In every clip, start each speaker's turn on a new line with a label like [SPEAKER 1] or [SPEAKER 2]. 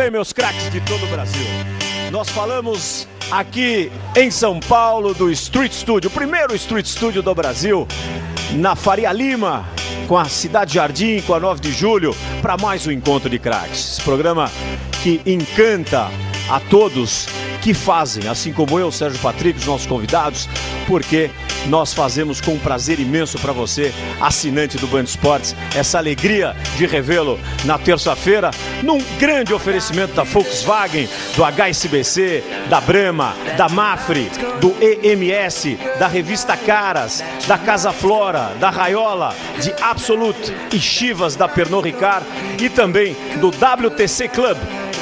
[SPEAKER 1] bem, meus craques de todo o Brasil? Nós falamos aqui em São Paulo do Street Studio, o primeiro Street Studio do Brasil, na Faria Lima, com a Cidade Jardim, com a 9 de julho, para mais um Encontro de Craques. Esse programa que encanta a todos que fazem, assim como eu, Sérgio Patrick, os nossos convidados, porque nós fazemos com um prazer imenso para você, assinante do Band Esportes, essa alegria de revê-lo na terça-feira, num grande oferecimento da Volkswagen, do HSBC, da Brahma, da Mafre, do EMS, da Revista Caras, da Casa Flora, da Raiola, de Absolute e Chivas da Pernod Ricard e também do WTC Club,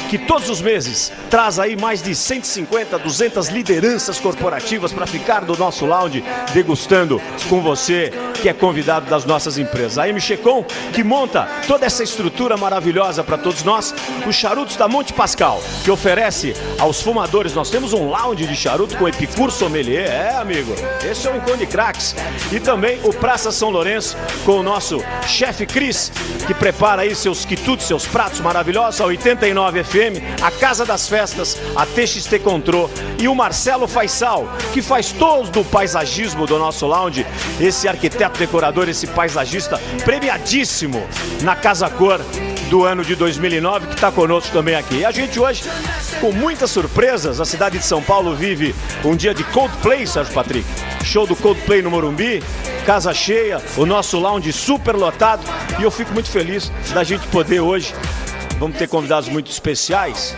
[SPEAKER 1] que todos os meses traz aí mais de 150, 200 lideranças corporativas para ficar do nosso lounge degustando com você que é convidado das nossas empresas. A M Checon, que monta toda essa estrutura maravilhosa para todos nós. Os charutos da Monte Pascal, que oferece aos fumadores. Nós temos um lounge de charuto com Epicur Sommelier. É, amigo, esse é o Encontro de Craques. E também o Praça São Lourenço com o nosso chefe Cris, que prepara aí seus quitutes, seus pratos maravilhosos. A 89 FM, a Casa das Festas, a TXT Control e o Marcelo Faisal, que faz todo o paisagismo do nosso lounge. Esse arquiteto decorador, esse paisagista premiadíssimo na Casa Cor do ano de 2009, que está conosco também aqui. E a gente hoje, com muitas surpresas, a cidade de São Paulo vive um dia de Coldplay, Sérgio Patrick. Show do Coldplay no Morumbi, casa cheia, o nosso lounge super lotado. E eu fico muito feliz da gente poder hoje, vamos ter convidados muito especiais,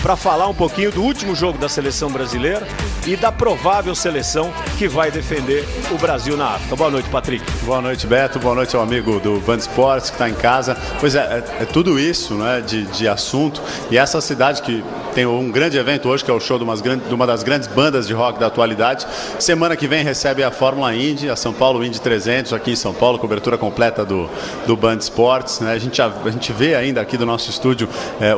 [SPEAKER 1] para falar um pouquinho do último jogo da seleção brasileira e da provável seleção que vai defender o Brasil na África. Boa noite, Patrick.
[SPEAKER 2] Boa noite, Beto. Boa noite ao amigo do Band Esportes que está em casa. Pois é tudo isso, né, de assunto. E essa cidade que tem um grande evento hoje, que é o show de uma das grandes bandas de rock da atualidade. Semana que vem recebe a Fórmula Indy, a São Paulo Indy 300, aqui em São Paulo, cobertura completa do Band Esportes. Né? A gente vê ainda aqui do nosso estúdio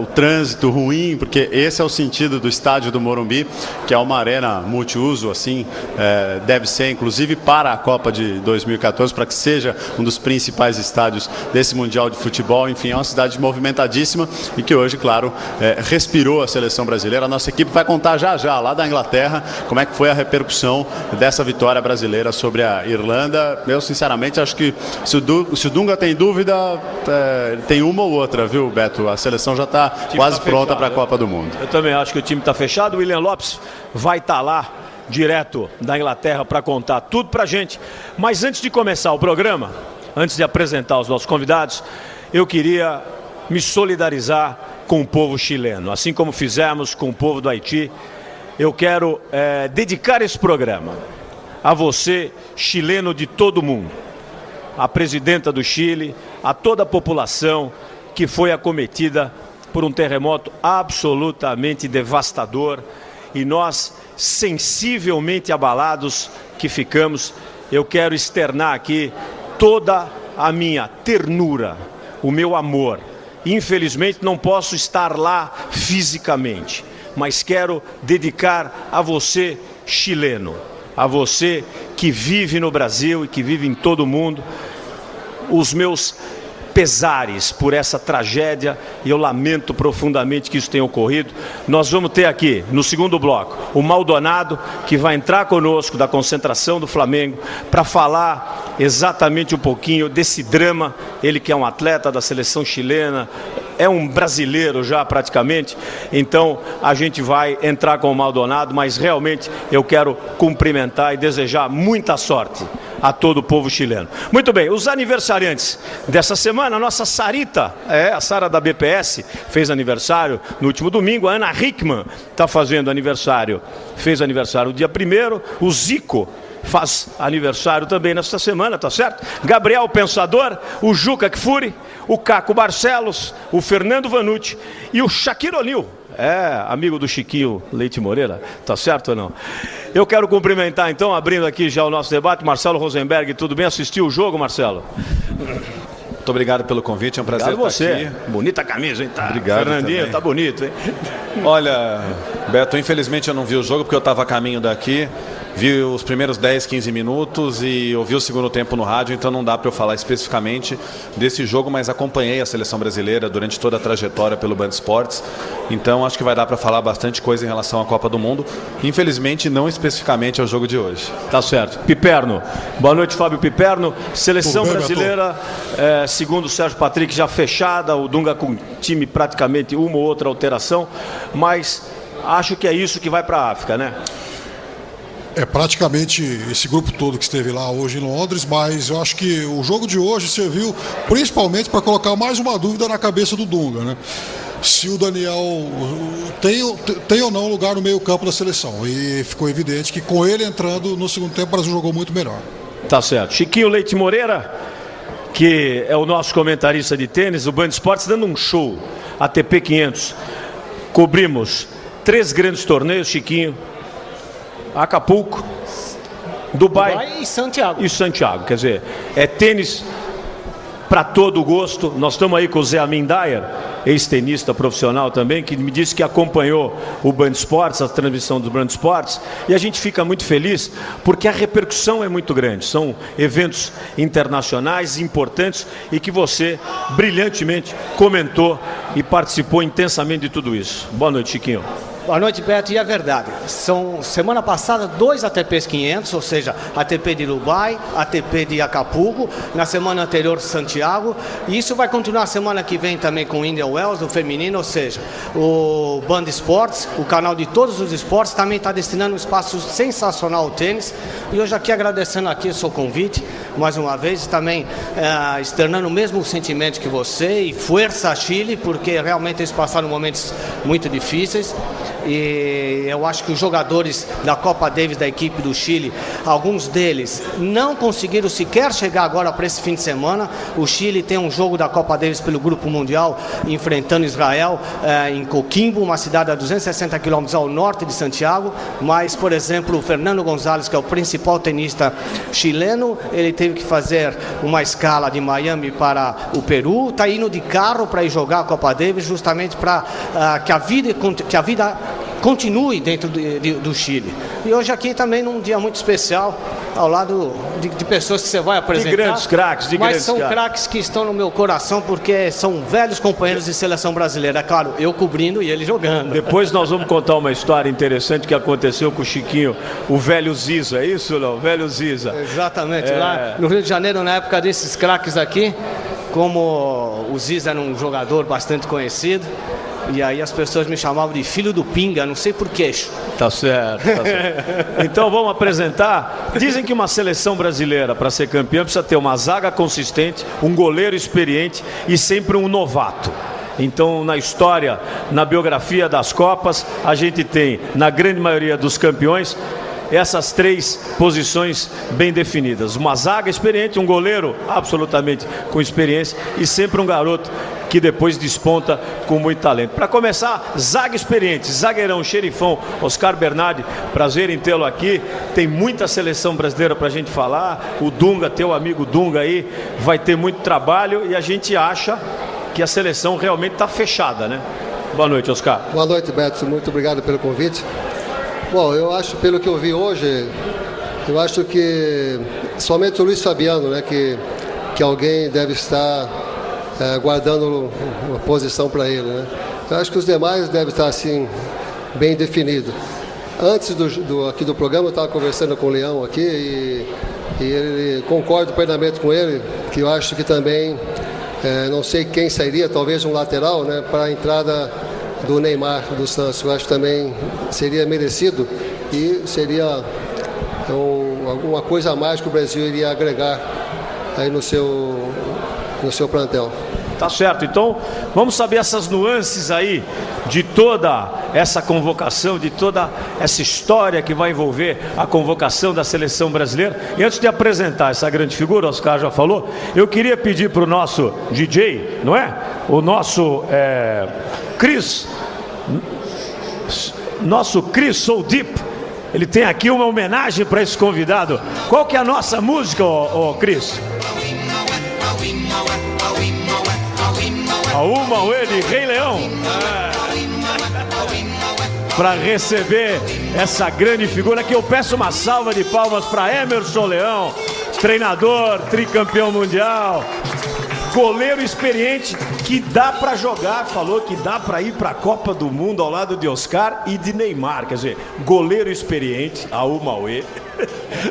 [SPEAKER 2] o trânsito ruim, porque esse é o sentido do estádio do Morumbi, que é uma arena multiuso, assim, deve ser inclusive para a Copa de 2014, para que seja um dos principais estádios desse Mundial de Futebol. Enfim, é uma cidade movimentadíssima e que hoje, claro, respirou a seleção brasileira. A nossa equipe vai contar já, lá da Inglaterra, como é que foi a repercussão dessa vitória brasileira sobre a Irlanda. Eu, sinceramente, acho que se o Dunga tem dúvida, tem uma ou outra, viu, Beto? A seleção já está quase pronta para a Copa do Mundo.
[SPEAKER 1] Eu também acho que o time está fechado. O William Lopes vai estar lá direto da Inglaterra para contar tudo pra gente. Mas antes de começar o programa, antes de apresentar os nossos convidados, eu queria me solidarizar com o povo chileno, assim como fizemos com o povo do Haiti. Eu quero dedicar esse programa a você, chileno de todo mundo, a presidenta do Chile, a toda a população que foi acometida por um terremoto absolutamente devastador, e nós, sensivelmente abalados que ficamos, eu quero externar aqui toda a minha ternura, o meu amor. Infelizmente não posso estar lá fisicamente, mas quero dedicar a você, chileno, a você que vive no Brasil e que vive em todo o mundo, os meus pesares por essa tragédia, e eu lamento profundamente que isso tenha ocorrido. Nós vamos ter aqui, no segundo bloco, o Maldonado, que vai entrar conosco da concentração do Flamengo para falar exatamente um pouquinho desse drama. Ele que é um atleta da seleção chilena, é um brasileiro já praticamente, então a gente vai entrar com o Maldonado, mas realmente eu quero cumprimentar e desejar muita sorte a todo o povo chileno. Muito bem, os aniversariantes dessa semana, a nossa Sarita, a Sara da BPS, fez aniversário no último domingo. A Ana Hickman está fazendo aniversário, fez aniversário no dia 1º, o Zico faz aniversário também nesta semana, tá certo? Gabriel Pensador, o Juca Kfouri, o Caco Barcelos, o Fernando Vanucci e o Shaquille O'Neal. Amigo do Chiquinho Leite Moreira, tá certo ou não? Eu quero cumprimentar então, abrindo aqui já o nosso debate, Marcelo Rosenberg. Tudo bem? Assistiu o jogo, Marcelo?
[SPEAKER 3] Muito obrigado pelo convite, é um prazer estar aqui.
[SPEAKER 1] Bonita camisa, hein? Tá.
[SPEAKER 3] Obrigado.
[SPEAKER 1] Fernandinho,
[SPEAKER 3] também.
[SPEAKER 1] Tá bonito, hein?
[SPEAKER 3] Olha, Beto, infelizmente eu não vi o jogo porque eu estava a caminho daqui. vi os primeiros 10, 15 minutos e ouvi o segundo tempo no rádio, então não dá para eu falar especificamente desse jogo, mas acompanhei a seleção brasileira durante toda a trajetória pelo Band Esportes, então acho que vai dar para falar bastante coisa em relação à Copa do Mundo, infelizmente não especificamente ao jogo de hoje.
[SPEAKER 1] Tá certo. Piperno, boa noite, Fábio Piperno. Seleção brasileira, segundo o Sérgio Patrick, já fechada, o Dunga com time praticamente uma ou outra alteração, mas acho que é isso que vai para a África, né?
[SPEAKER 4] É praticamente esse grupo todo que esteve lá hoje em Londres, mas eu acho que o jogo de hoje serviu principalmente para colocar mais uma dúvida na cabeça do Dunga, né? Se o Daniel tem ou não lugar no meio-campo da seleção. E ficou evidente que com ele entrando no segundo tempo, o Brasil jogou muito melhor.
[SPEAKER 1] Tá certo. Chiquinho Leite Moreira, que é o nosso comentarista de tênis, o Band Esportes, dando um show. ATP 500. Cobrimos 3 grandes torneios, Chiquinho. Acapulco, Dubai
[SPEAKER 5] e Santiago.
[SPEAKER 1] Quer dizer, é tênis para todo gosto. Nós estamos aí com o Zé Amin Dyer, ex-tenista profissional também, que me disse que acompanhou o Band Esportes, a transmissão do Band Esportes, e a gente fica muito feliz porque a repercussão é muito grande. São eventos internacionais importantes e que você brilhantemente comentou e participou intensamente de tudo isso. Boa noite, Chiquinho.
[SPEAKER 5] Boa noite, Beto. E é verdade, são semana passada 2 ATPs 500, ou seja, ATP de Dubai, ATP de Acapulco, na semana anterior Santiago, e isso vai continuar a semana que vem também com o Indian Wells, do feminino, ou seja, o Band Esportes, o canal de todos os esportes, também está destinando um espaço sensacional ao tênis, e hoje aqui agradecendo aqui o seu convite, mais uma vez, e também externando o mesmo sentimento que você, e força a Chile, porque realmente eles passaram momentos muito difíceis. E eu acho que os jogadores da Copa Davis da equipe do Chile, alguns deles não conseguiram sequer chegar agora para esse fim de semana. O Chile tem um jogo da Copa Davis pelo Grupo Mundial enfrentando Israel em Coquimbo, uma cidade a 260 quilômetros ao norte de Santiago. Mas, por exemplo, o Fernando Gonzalez, que é o principal tenista chileno, ele teve que fazer uma escala de Miami para o Peru, está indo de carro para ir jogar a Copa Davis, justamente para que a vida continue dentro do Chile. E hoje aqui também num dia muito especial, ao lado de pessoas que você vai apresentar.
[SPEAKER 1] De grandes craques,
[SPEAKER 5] mas são craques que estão no meu coração, porque são velhos companheiros de seleção brasileira. É claro, eu cobrindo e ele jogando.
[SPEAKER 1] Depois nós vamos contar uma história interessante que aconteceu com o Chiquinho, o velho Ziza, é isso, não? O velho Ziza.
[SPEAKER 5] Exatamente, lá no Rio de Janeiro, na época desses craques aqui, como o Ziza era um jogador bastante conhecido, e aí as pessoas me chamavam de filho do Pinga, não sei por queixo.
[SPEAKER 1] Tá certo, tá certo. Então vamos apresentar. Dizem que uma seleção brasileira, para ser campeã, precisa ter uma zaga consistente, um goleiro experiente e sempre um novato. Então, na história, na biografia das Copas, a gente tem, na grande maioria dos campeões, essas 3 posições bem definidas. Uma zaga experiente, um goleiro absolutamente com experiência e sempre um garoto que depois desponta com muito talento. Para começar, zaga experiente, zagueirão, xerifão, Oscar Bernardi, prazer em tê-lo aqui. Tem muita seleção brasileira para a gente falar. O Dunga, teu amigo Dunga aí, vai ter muito trabalho e a gente acha que a seleção realmente está fechada, né? Boa noite, Oscar.
[SPEAKER 6] Boa noite, Beto. Muito obrigado pelo convite. Bom, eu acho, pelo que eu vi hoje, eu acho que somente o Luiz Fabiano, né, que alguém deve estar guardando uma posição para ele, né? Eu acho que os demais devem estar assim bem definidos. Antes aqui do programa eu estava conversando com o Leão aqui e ele concordo plenamente com ele, que eu acho que também não sei quem sairia, talvez um lateral, né, para a entrada do Neymar do Santos. Eu acho que também seria merecido e seria alguma coisa a mais que o Brasil iria agregar aí no seu plantel.
[SPEAKER 1] Tá certo, então vamos saber essas nuances aí de toda essa convocação, de toda essa história que vai envolver a convocação da seleção brasileira. E antes de apresentar essa grande figura, o Oscar já falou, eu queria pedir para o nosso DJ, não é? O nosso Chris Soul Deep, ele tem aqui uma homenagem para esse convidado. Qual que é a nossa música, Chris? Auma Ué de Rei Leão. para receber essa grande figura, que eu peço uma salva de palmas para Emerson Leão, treinador, tricampeão mundial, goleiro experiente, que dá para jogar, falou que dá para ir para a Copa do Mundo ao lado de Oscar e de Neymar. Quer dizer, goleiro experiente, Aumauê,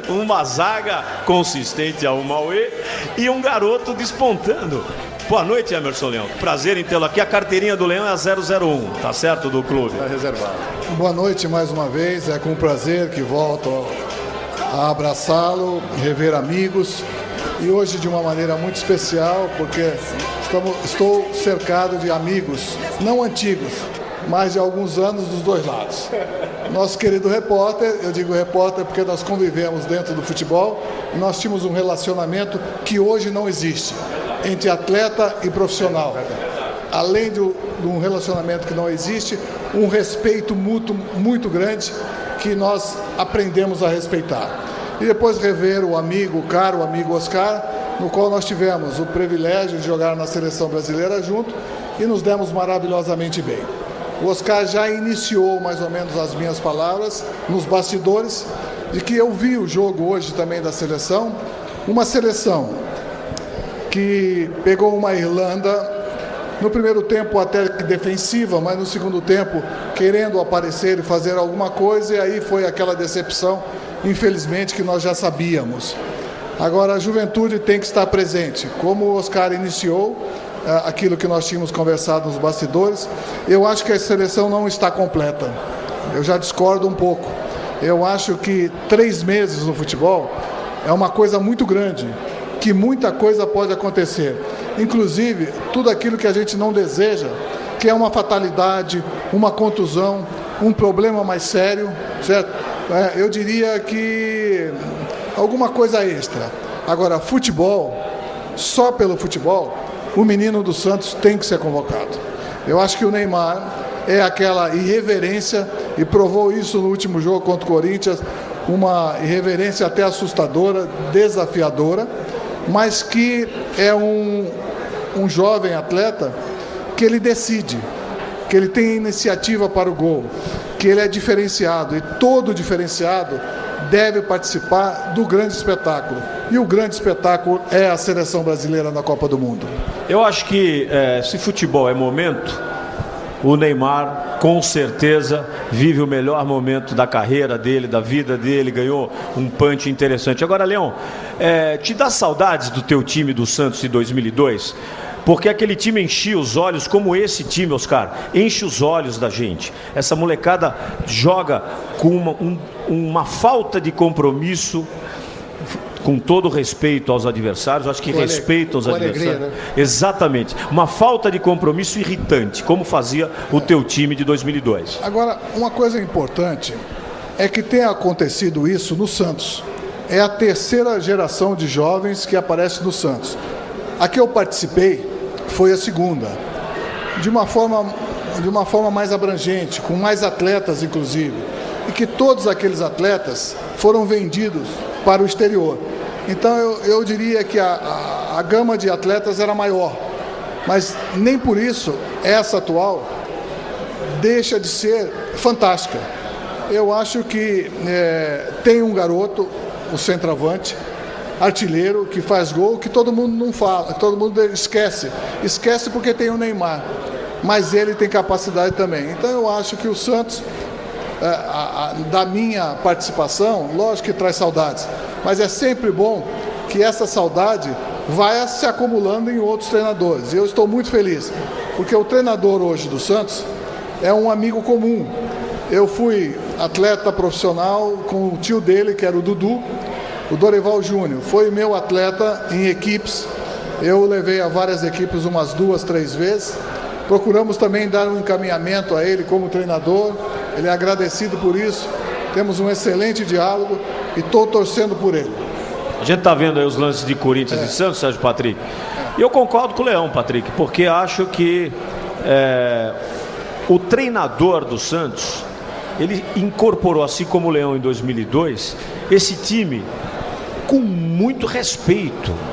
[SPEAKER 1] uma zaga consistente, Aumauê, e um garoto despontando. Boa noite, Emerson Leão. Prazer em tê-lo aqui. A carteirinha do Leão é a 001, tá certo, do clube?
[SPEAKER 2] Está reservado.
[SPEAKER 7] Boa noite mais uma vez. É com prazer que volto a abraçá-lo, rever amigos. E hoje de uma maneira muito especial, porque estou cercado de amigos, não antigos, mas de alguns anos dos dois lados. Nosso querido repórter, eu digo repórter porque nós convivemos dentro do futebol, e nós tínhamos um relacionamento que hoje não existe, entre atleta e profissional. Além de um relacionamento que não existe, um respeito mútuo muito grande que nós aprendemos a respeitar. E depois rever o amigo, o caro amigo Oscar, no qual nós tivemos o privilégio de jogar na seleção brasileira junto e nos demos maravilhosamente bem. O Oscar já iniciou mais ou menos as minhas palavras nos bastidores de que eu vi o jogo hoje também da seleção, uma seleção que pegou uma Irlanda no primeiro tempo até defensiva, mas no segundo tempo querendo aparecer e fazer alguma coisa, e aí foi aquela decepção, infelizmente, que nós já sabíamos. Agora a juventude tem que estar presente. Como o Oscar iniciou aquilo que nós tínhamos conversado nos bastidores, eu acho que a seleção não está completa. Eu já discordo um pouco. Eu acho que 3 meses no futebol é uma coisa muito grande, que muita coisa pode acontecer. Inclusive, tudo aquilo que a gente não deseja, que é uma fatalidade, uma contusão, um problema mais sério, certo? Eu diria que alguma coisa extra. Agora, futebol, só pelo futebol, o menino do Santos tem que ser convocado. Eu acho que o Neymar é aquela irreverência, e provou isso no último jogo contra o Corinthians, uma irreverência até assustadora, desafiadora, mas que é um jovem atleta que ele decide, que ele tem iniciativa para o gol, que ele é diferenciado, e todo diferenciado deve participar do grande espetáculo. E o grande espetáculo é a seleção brasileira na Copa do Mundo.
[SPEAKER 1] Eu acho que se futebol é momento, o Neymar com certeza vive o melhor momento da carreira dele, da vida dele, ganhou um punch interessante. Agora, Leão, te dá saudades do teu time do Santos de 2002? Porque aquele time enchia os olhos, como esse time, Oscar, enche os olhos da gente. Essa molecada joga com uma falta de compromisso, com todo respeito aos adversários, acho que respeitam os adversários. Alegria, né? Exatamente. Uma falta de compromisso irritante, como fazia o teu time de 2002.
[SPEAKER 7] Agora, uma coisa importante é que tem acontecido isso no Santos. É a 3ª geração de jovens que aparece no Santos. A que eu participei foi a 2ª, de uma forma mais abrangente, com mais atletas, inclusive, e que todos aqueles atletas foram vendidos para o exterior. Então eu diria que a gama de atletas era maior, mas nem por isso essa atual deixa de ser fantástica. Eu acho que tem um garoto, o centroavante, artilheiro, que faz gol, que todo mundo não fala, todo mundo esquece porque tem o Neymar, mas ele tem capacidade também. Então eu acho que o Santos, da minha participação, lógico que traz saudades, mas é sempre bom que essa saudade vai se acumulando em outros treinadores. E eu estou muito feliz, porque o treinador hoje do Santos é um amigo comum. Eu fui atleta profissional com o tio dele, que era o Dudu, o Dorival Júnior. Foi meu atleta em equipes. Eu levei a várias equipes umas 2, 3 vezes. Procuramos também dar um encaminhamento a ele como treinador. Ele é agradecido por isso. Temos um excelente diálogo e estou torcendo por ele.
[SPEAKER 1] A gente está vendo aí os lances de Corinthians e Santos, Sérgio Patrick. E eu concordo com o Leão, Patrick, porque acho que o treinador do Santos, ele incorporou, assim como o Leão em 2002, esse time com muito respeito.